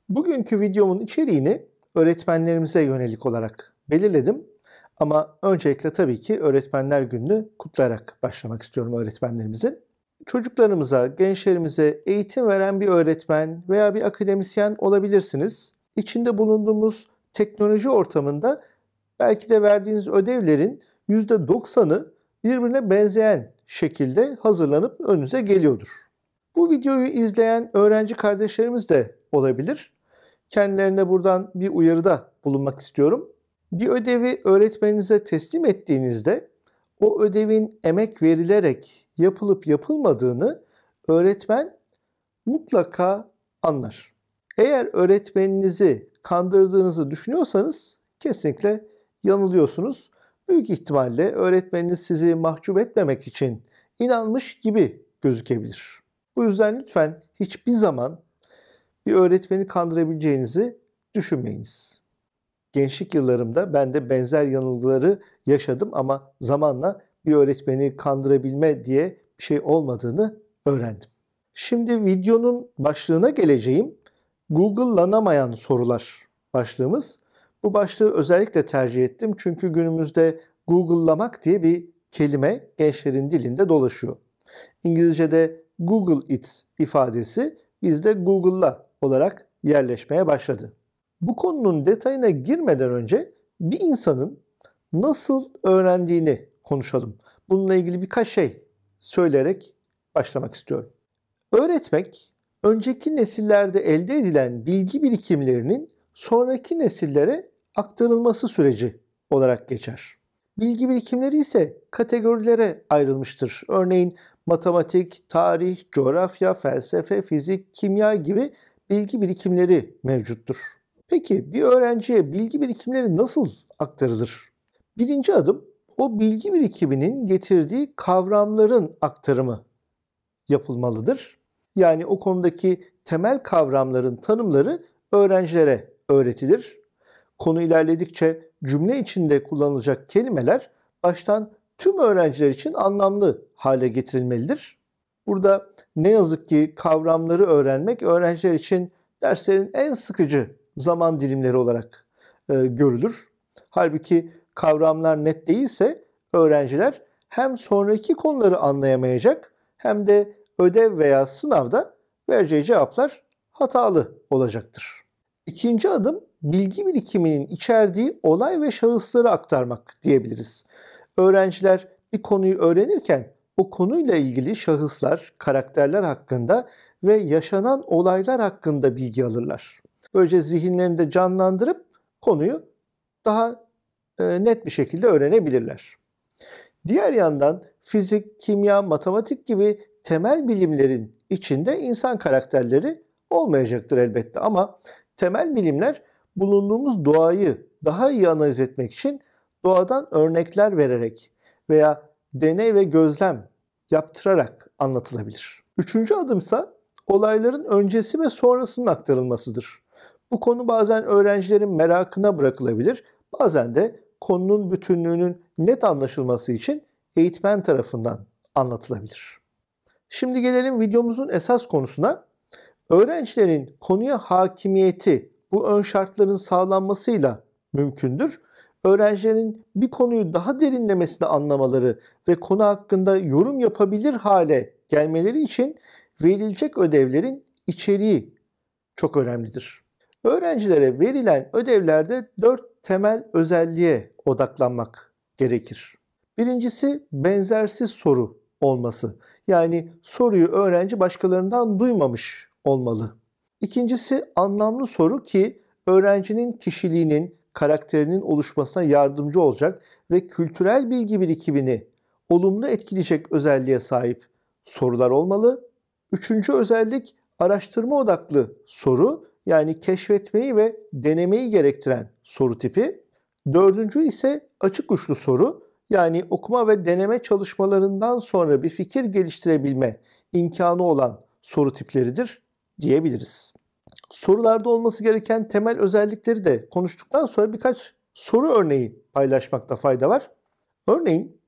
Bugünkü videomun içeriğini öğretmenlerimize yönelik olarak belirledim. Ama öncelikle tabii ki Öğretmenler Günü'nü kutlayarak başlamak istiyorum öğretmenlerimizin. Çocuklarımıza, gençlerimize eğitim veren bir öğretmen veya bir akademisyen olabilirsiniz. İçinde bulunduğumuz teknoloji ortamında belki de verdiğiniz ödevlerin %90'ı birbirine benzeyen şekilde hazırlanıp önünüze geliyordur. Bu videoyu izleyen öğrenci kardeşlerimiz de olabilir. Kendilerine buradan bir uyarıda bulunmak istiyorum. Bir ödevi öğretmeninize teslim ettiğinizde o ödevin emek verilerek yapılıp yapılmadığını öğretmen mutlaka anlar. Eğer öğretmeninizi kandırdığınızı düşünüyorsanız kesinlikle yanılıyorsunuz. Büyük ihtimalle öğretmeniniz sizi mahcup etmemek için inanmış gibi gözükebilir. Bu yüzden lütfen hiçbir zaman bir öğretmeni kandırabileceğinizi düşünmeyiniz. Gençlik yıllarımda ben de benzer yanılgıları yaşadım ama zamanla bir öğretmeni kandırabilme diye bir şey olmadığını öğrendim. Şimdi videonun başlığına geleceğim. Google'lanamayan sorular başlığımız. Bu başlığı özellikle tercih ettim çünkü günümüzde Google'lamak diye bir kelime gençlerin dilinde dolaşıyor. İngilizce'de Google it ifadesi bizde Google'la olarak yerleşmeye başladı. Bu konunun detayına girmeden önce bir insanın nasıl öğrendiğini konuşalım. Bununla ilgili birkaç şey söyleyerek başlamak istiyorum. Öğretmek, önceki nesillerde elde edilen bilgi birikimlerinin sonraki nesillere aktarılması süreci olarak geçer. Bilgi birikimleri ise kategorilere ayrılmıştır. Örneğin matematik, tarih, coğrafya, felsefe, fizik, kimya gibi bilgi birikimleri mevcuttur. Peki bir öğrenciye bilgi birikimleri nasıl aktarılır? Birinci adım o bilgi birikiminin getirdiği kavramların aktarımı yapılmalıdır. Yani o konudaki temel kavramların tanımları öğrencilere öğretilir. Konu ilerledikçe cümle içinde kullanılacak kelimeler baştan tüm öğrenciler için anlamlı hale getirilmelidir. Burada ne yazık ki kavramları öğrenmek öğrenciler için derslerin en sıkıcı zaman dilimleri olarak görülür. Halbuki kavramlar net değilse öğrenciler hem sonraki konuları anlayamayacak hem de ödev veya sınavda vereceği cevaplar hatalı olacaktır. İkinci adım bilgi birikiminin içerdiği olay ve şahısları aktarmak diyebiliriz. Öğrenciler bir konuyu öğrenirken o konuyla ilgili şahıslar, karakterler hakkında ve yaşanan olaylar hakkında bilgi alırlar. Böylece zihinlerinde canlandırıp konuyu daha net bir şekilde öğrenebilirler. Diğer yandan fizik, kimya, matematik gibi temel bilimlerin içinde insan karakterleri olmayacaktır elbette ama temel bilimler bulunduğumuz doğayı daha iyi analiz etmek için doğadan örnekler vererek veya deney ve gözlem yaptırarak anlatılabilir. Üçüncü adımsa olayların öncesi ve sonrasının aktarılmasıdır. Bu konu bazen öğrencilerin merakına bırakılabilir, bazen de konunun bütünlüğünün net anlaşılması için eğitmen tarafından anlatılabilir. Şimdi gelelim videomuzun esas konusuna. Öğrencilerin konuya hakimiyeti bu ön şartların sağlanmasıyla mümkündür. Öğrencilerin bir konuyu daha derinlemesine anlamaları ve konu hakkında yorum yapabilir hale gelmeleri için verilecek ödevlerin içeriği çok önemlidir. Öğrencilere verilen ödevlerde 4 temel özelliğe odaklanmak gerekir. Birincisi benzersiz soru olması. Yani soruyu öğrenci başkalarından duymamış olmalı. İkincisi anlamlı soru ki öğrencinin kişiliğinin, karakterinin oluşmasına yardımcı olacak ve kültürel bilgi birikimini olumlu etkileyecek özelliğe sahip sorular olmalı. Üçüncü özellik araştırma odaklı soru, yani keşfetmeyi ve denemeyi gerektiren soru tipi. Dördüncü ise açık uçlu soru, yani okuma ve deneme çalışmalarından sonra bir fikir geliştirebilme imkanı olan soru tipleridir diyebiliriz. Sorularda olması gereken temel özellikleri de konuştuktan sonra birkaç soru örneği paylaşmakta fayda var. Örneğin,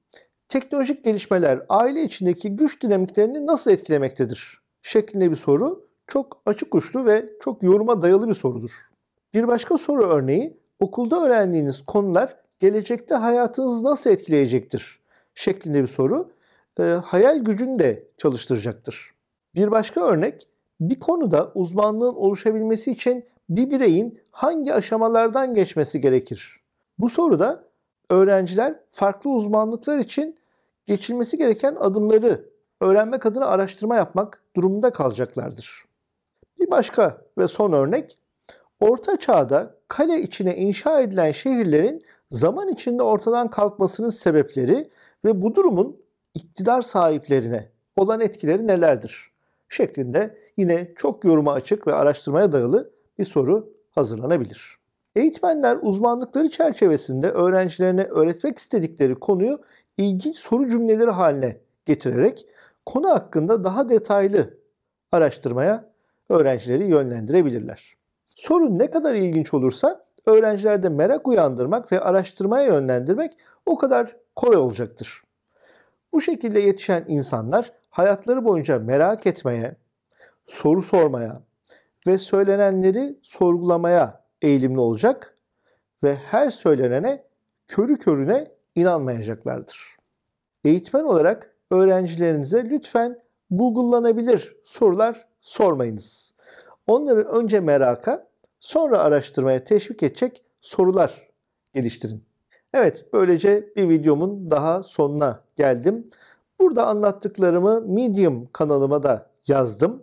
teknolojik gelişmeler aile içindeki güç dinamiklerini nasıl etkilemektedir şeklinde bir soru çok açık uçlu ve çok yoruma dayalı bir sorudur. Bir başka soru örneği, okulda öğrendiğiniz konular gelecekte hayatınızı nasıl etkileyecektir şeklinde bir soru. Hayal gücünü de çalıştıracaktır. Bir başka örnek, bir konuda uzmanlığın oluşabilmesi için bir bireyin hangi aşamalardan geçmesi gerekir? Bu soruda öğrenciler farklı uzmanlıklar için geçilmesi gereken adımları öğrenmek adına araştırma yapmak durumunda kalacaklardır. Bir başka ve son örnek, Orta Çağ'da kale içine inşa edilen şehirlerin zaman içinde ortadan kalkmasının sebepleri ve bu durumun iktidar sahiplerine olan etkileri nelerdir? Şeklinde yine çok yoruma açık ve araştırmaya dayalı bir soru hazırlanabilir. Eğitmenler uzmanlıkları çerçevesinde öğrencilerine öğretmek istedikleri konuyu ilginç soru cümleleri haline getirerek konu hakkında daha detaylı araştırmaya öğrencileri yönlendirebilirler. Soru ne kadar ilginç olursa öğrencilerde merak uyandırmak ve araştırmaya yönlendirmek o kadar kolay olacaktır. Bu şekilde yetişen insanlar hayatları boyunca merak etmeye, soru sormaya ve söylenenleri sorgulamaya eğilimli olacak ve her söylenene körü körüne inanmayacaklardır. Eğitmen olarak öğrencilerinize lütfen Google'lanabilir sorular sormayınız. Onları önce meraka, sonra araştırmaya teşvik edecek sorular geliştirin. Evet, böylece bir videomun daha sonuna geldim. Burada anlattıklarımı Medium kanalıma da yazdım.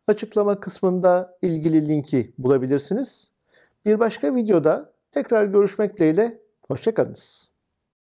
Açıklama kısmında ilgili linki bulabilirsiniz. Bir başka videoda tekrar görüşmek dileğiyle, hoşça kalınız.